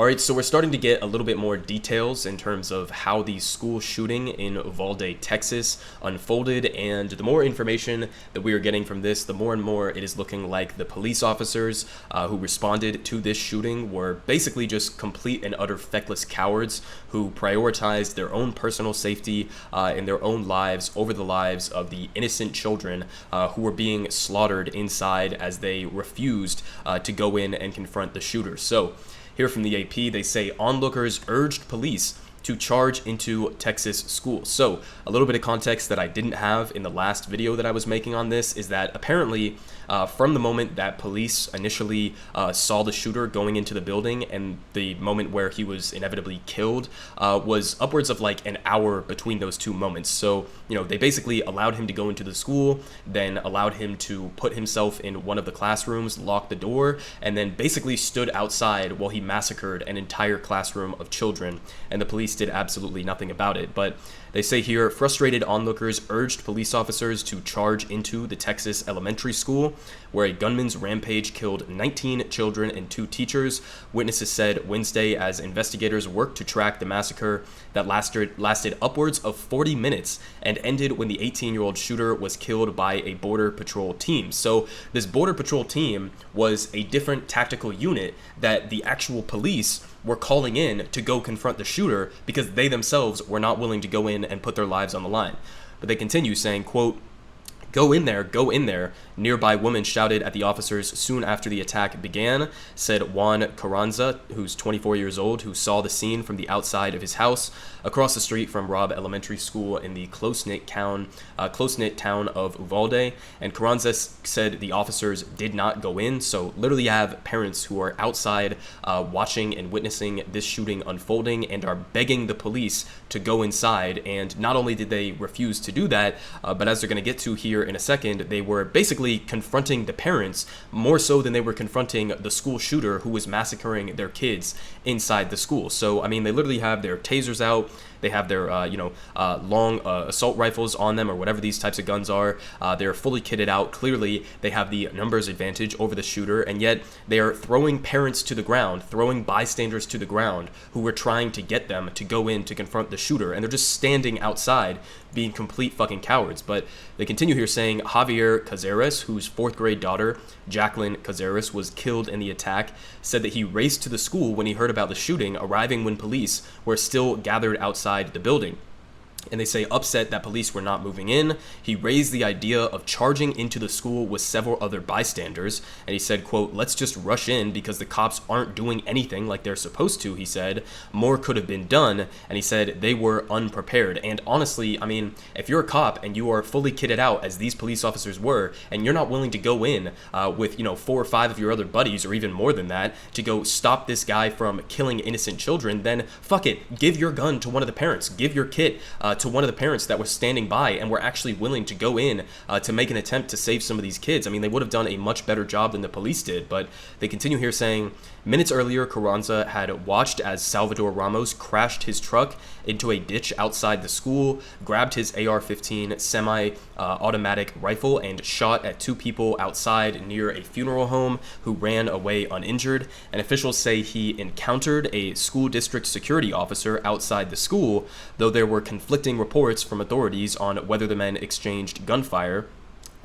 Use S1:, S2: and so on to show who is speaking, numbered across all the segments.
S1: All right, so we're starting to get a little bit more details in terms of how the school shooting in Uvalde, Texas unfolded, and the more information that we are getting from this, the more and more it is looking like the police officers who responded to this shooting were basically just complete and utter feckless cowards who prioritized their own personal safety and their own lives over the lives of the innocent children who were being slaughtered inside as they refused to go in and confront the shooter. So, here from the AP, they say onlookers urged police to charge into Texas schools. So a little bit of context that I didn't have in the last video that I was making on this is that apparently from the moment that police initially saw the shooter going into the building and the moment where he was inevitably killed was upwards of like an hour between those two moments. So, you know, they basically allowed him to go into the school, then allowed him to put himself in one of the classrooms, lock the door, and then basically stood outside while he massacred an entire classroom of children. And the police did absolutely nothing about it. But they say here, frustrated onlookers urged police officers to charge into the Texas elementary school, where a gunman's rampage killed 19 children and 2 teachers. Witnesses said Wednesday as investigators worked to track the massacre that lasted upwards of 40 minutes and ended when the 18-year-old shooter was killed by a Border Patrol team. So this Border Patrol team was a different tactical unit that the actual police were calling in to go confront the shooter because they themselves were not willing to go in and put their lives on the line. But they continue saying, quote, go in there, nearby woman shouted at the officers soon after the attack began, said Juan Carranza, who's 24 years old, who saw the scene from the outside of his house across the street from Robb Elementary School in the close-knit town of Uvalde. And Carranza said the officers did not go in, so literally have parents who are outside watching and witnessing this shooting unfolding and are begging the police to go inside. And not only did they refuse to do that, but as they're going to get to here in a second, they were basically confronting the parents more so than they were confronting the school shooter who was massacring their kids inside the school. So, I mean, they literally have their tasers out. They have their, long assault rifles on them or whatever these types of guns are. They're fully kitted out. Clearly, they have the numbers advantage over the shooter, and yet they are throwing parents to the ground, throwing bystanders to the ground who were trying to get them to go in to confront the shooter, and they're just standing outside being complete fucking cowards. But they continue here saying Javier Cazares, whose 4th grade daughter, Jacqueline Cazares, was killed in the attack, said that he raced to the school when he heard about the shooting, arriving when police were still gathered outside the building. And they say upset that police were not moving in, he raised the idea of charging into the school with several other bystanders, and he said, quote, let's just rush in because the cops aren't doing anything like they're supposed to, he said. More could have been done, and he said they were unprepared. And honestly, I mean, if you're a cop and you are fully kitted out as these police officers were, and you're not willing to go in with, 4 or 5 of your other buddies, or even more than that, to go stop this guy from killing innocent children, then fuck it, give your gun to one of the parents, give your kit to one of the parents that was standing by and were actually willing to go in to make an attempt to save some of these kids. I mean, they would have done a much better job than the police did. But they continue here saying, minutes earlier, Carranza had watched as Salvador Ramos crashed his truck into a ditch outside the school, grabbed his AR-15 semi-automatic rifle, and shot at 2 people outside near a funeral home who ran away uninjured. And officials say he encountered a school district security officer outside the school, though there were conflicting reports from authorities on whether the men exchanged gunfire.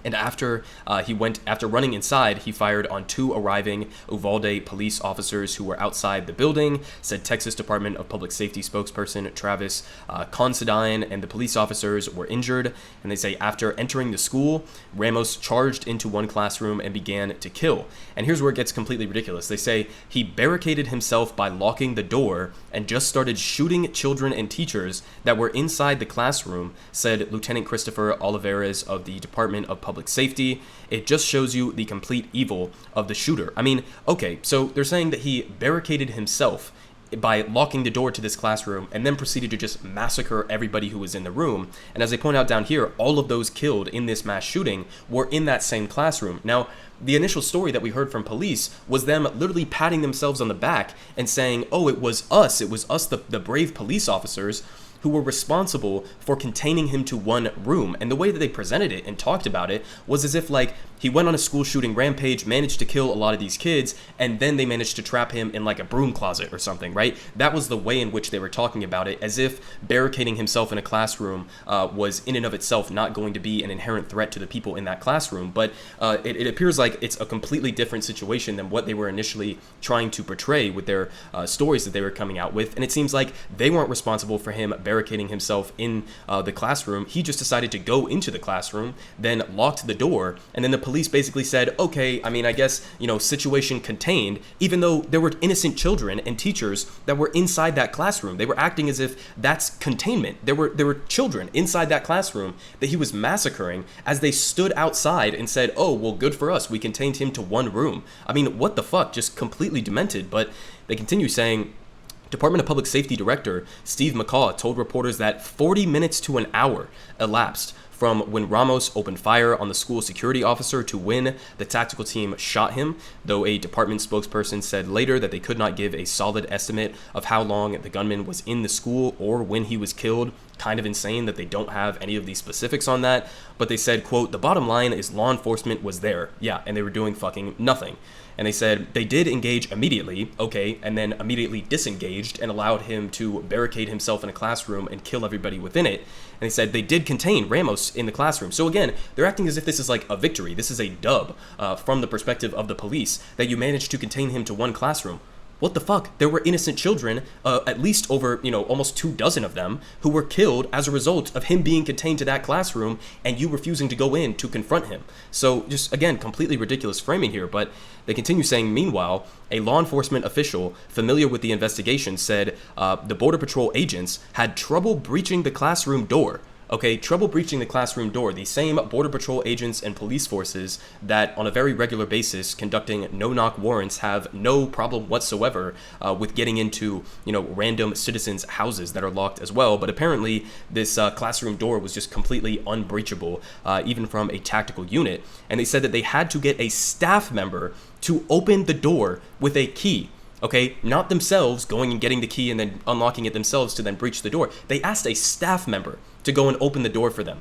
S1: And after running inside, he fired on 2 arriving Uvalde police officers who were outside the building, said Texas Department of Public Safety spokesperson Travis Considine, and the police officers were injured. And they say after entering the school, Ramos charged into one classroom and began to kill. And here's where it gets completely ridiculous. They say he barricaded himself by locking the door and just started shooting children and teachers that were inside the classroom, said Lieutenant Christopher Olivares of the Department of Public Safety. It just shows you the complete evil of the shooter. I mean, okay, so they're saying that he barricaded himself by locking the door to this classroom and then proceeded to just massacre everybody who was in the room. And as they point out down here, all of those killed in this mass shooting were in that same classroom. Now, the initial story that we heard from police was them literally patting themselves on the back and saying, oh, it was us, the brave police officers who were responsible for containing him to one room. And the way that they presented it and talked about it was as if, like, he went on a school shooting rampage, managed to kill a lot of these kids, and then they managed to trap him in like a broom closet or something, right? That was the way in which they were talking about it, as if barricading himself in a classroom was in and of itself not going to be an inherent threat to the people in that classroom. But it appears like it's a completely different situation than what they were initially trying to portray with their stories that they were coming out with. And it seems like they weren't responsible for him barricading himself in the classroom. He just decided to go into the classroom, then locked the door, and then the police basically said, okay, I mean, I guess, situation contained, even though there were innocent children and teachers that were inside that classroom. They were acting as if that's containment. There were children inside that classroom that he was massacring as they stood outside and said, oh, well, good for us. We contained him to one room. I mean, what the fuck? Just completely demented. But they continue saying, Department of Public Safety Director Steve McCaw told reporters that 40 minutes to an hour elapsed from when Ramos opened fire on the school security officer to when the tactical team shot him, though a department spokesperson said later that they could not give a solid estimate of how long the gunman was in the school or when he was killed. Kind of insane that they don't have any of the specifics on that, but they said, quote, the bottom line is law enforcement was there, yeah, and they were doing fucking nothing. And they said they did engage immediately, okay, and then immediately disengaged and allowed him to barricade himself in a classroom and kill everybody within it. And they said they did contain Ramos in the classroom. So again, they're acting as if this is like a victory. This is a dub from the perspective of the police, that you managed to contain him to one classroom. What the fuck? There were innocent children, at least over, almost 24 of them, who were killed as a result of him being contained to that classroom and you refusing to go in to confront him. So just, again, completely ridiculous framing here. But they continue saying, meanwhile, a law enforcement official familiar with the investigation said the Border Patrol agents had trouble breaching the classroom door. Okay, trouble breaching the classroom door. The same Border Patrol agents and police forces that on a very regular basis conducting no-knock warrants have no problem whatsoever with getting into, random citizens' houses that are locked as well. But apparently this classroom door was just completely unbreachable, even from a tactical unit. And they said that they had to get a staff member to open the door with a key. Okay, not themselves going and getting the key and then unlocking it themselves to then breach the door. They asked a staff member to go and open the door for them.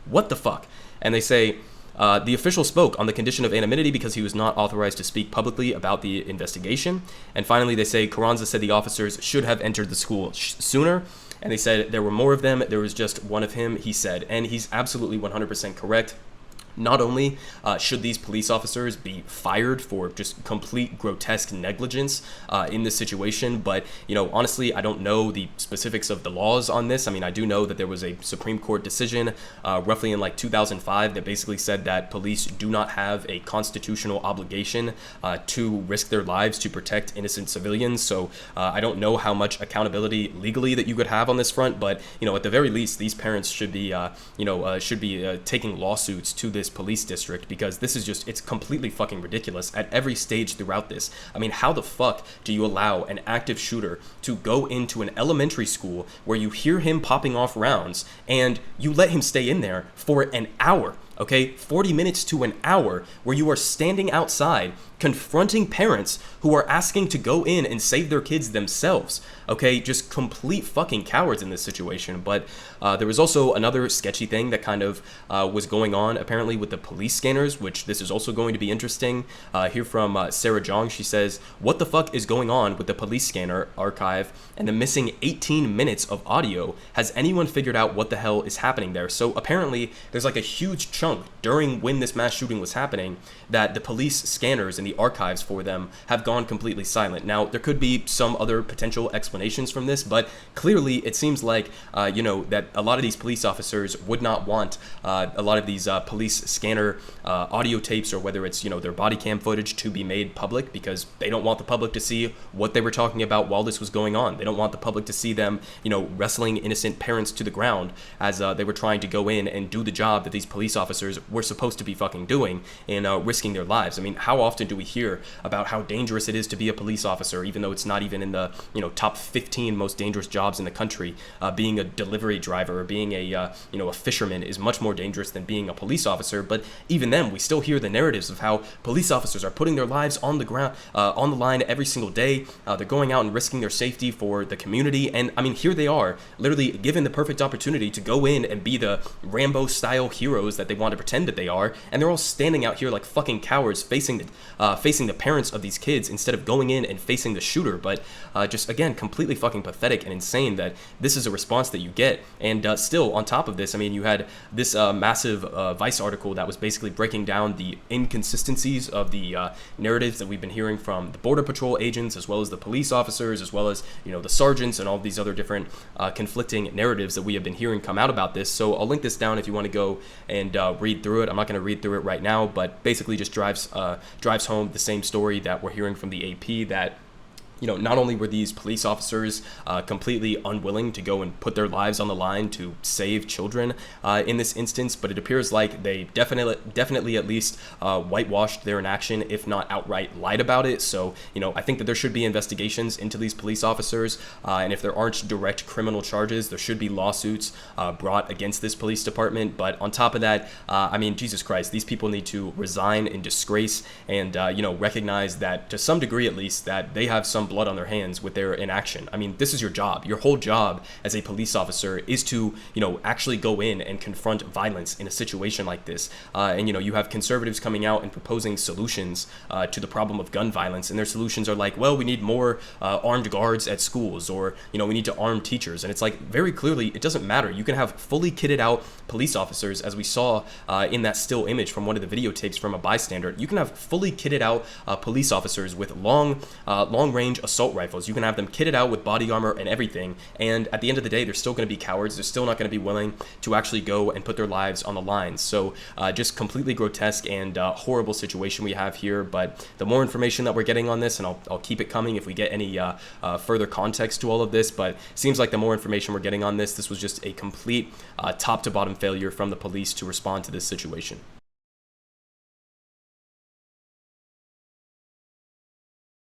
S1: What the fuck? And they say the official spoke on the condition of anonymity because he was not authorized to speak publicly about the investigation. And finally, they say Carranza said the officers should have entered the school sooner. And they said there were more of them. There was just one of him, he said. And he's absolutely 100% correct. Not only should these police officers be fired for just complete grotesque negligence in this situation, but, honestly, I don't know the specifics of the laws on this. I mean, I do know that there was a Supreme Court decision roughly in like 2005 that basically said that police do not have a constitutional obligation to risk their lives to protect innocent civilians. So I don't know how much accountability legally that you could have on this front, but, at the very least, these parents should be, taking lawsuits to this police district, because this is just, it's completely fucking ridiculous at every stage throughout this. I mean, how the fuck do you allow an active shooter to go into an elementary school where you hear him popping off rounds and you let him stay in there for an hour? Okay, 40 minutes to an hour where you are standing outside confronting parents who are asking to go in and save their kids themselves. Okay, just complete fucking cowards in this situation. But there was also another sketchy thing that kind of was going on apparently with the police scanners, which this is also going to be interesting. Here from Sarah Jong, she says, what the fuck is going on with the police scanner archive and the missing 18 minutes of audio? Has anyone figured out what the hell is happening there? So apparently there's like a huge chunk during when this mass shooting was happening that the police scanners and the archives for them have gone completely silent. Now, there could be some other potential explanations from this, but clearly it seems like, that a lot of these police officers would not want a lot of these police scanner audio tapes, or whether it's, their body cam footage, to be made public, because they don't want the public to see what they were talking about while this was going on. They don't want the public to see them, wrestling innocent parents to the ground as they were trying to go in and do the job that these police officers were supposed to be fucking doing and risking their lives. I mean, how often do we hear about how dangerous it is to be a police officer, even though it's not even in the top 15 most dangerous jobs in the country? Being a delivery driver or being a fisherman is much more dangerous than being a police officer. But even then, we still hear the narratives of how police officers are putting their lives on the ground, on the line every single day. They're going out and risking their safety for the community. And I mean, here they are, literally given the perfect opportunity to go in and be the Rambo-style heroes that they want want to pretend that they are, and they're all standing out here like fucking cowards facing the parents of these kids instead of going in and facing the shooter. But just again, completely fucking pathetic and insane that this is a response that you get. And still on top of this, I mean, you had this massive Vice article that was basically breaking down the inconsistencies of the narratives that we've been hearing from the Border Patrol agents, as well as the police officers, as well as, you know, the sergeants, and all these other different conflicting narratives that we have been hearing come out about this. So I'll link this down if you want to go and read through it. I'm not going to read through it right now, but basically just drives home the same story that we're hearing from the AP, that, you know, not only were these police officers completely unwilling to go and put their lives on the line to save children in this instance, but it appears like they definitely at least whitewashed their inaction, if not outright lied about it. So, you know, I think that there should be investigations into these police officers, and if there aren't direct criminal charges, there should be lawsuits brought against this police department. But on top of that, I mean, Jesus Christ, these people need to resign in disgrace and, you know, recognize that to some degree at least that they have some blood on their hands with their inaction. I mean, this is your job. Your whole job as a police officer is to, you know, actually go in and confront violence in a situation like this. And, you know, you have conservatives coming out and proposing solutions to the problem of gun violence. And their solutions are like, well, we need more armed guards at schools, or, you know, we need to arm teachers. And it's like, very clearly, it doesn't matter. You can have fully kitted out police officers, as we saw in that still image from one of the videotapes from a bystander. You can have fully kitted out police officers with long range assault rifles. You can have them kitted out with body armor and everything, and at the end of the day, they're still going to be cowards. They're still not going to be willing to actually go and put their lives on the line. So just completely grotesque and horrible situation we have here. But the more information that we're getting on this, and I'll keep it coming if we get any further context to all of this, but it seems like the more information we're getting on this was just a complete top to bottom failure from the police to respond to this situation.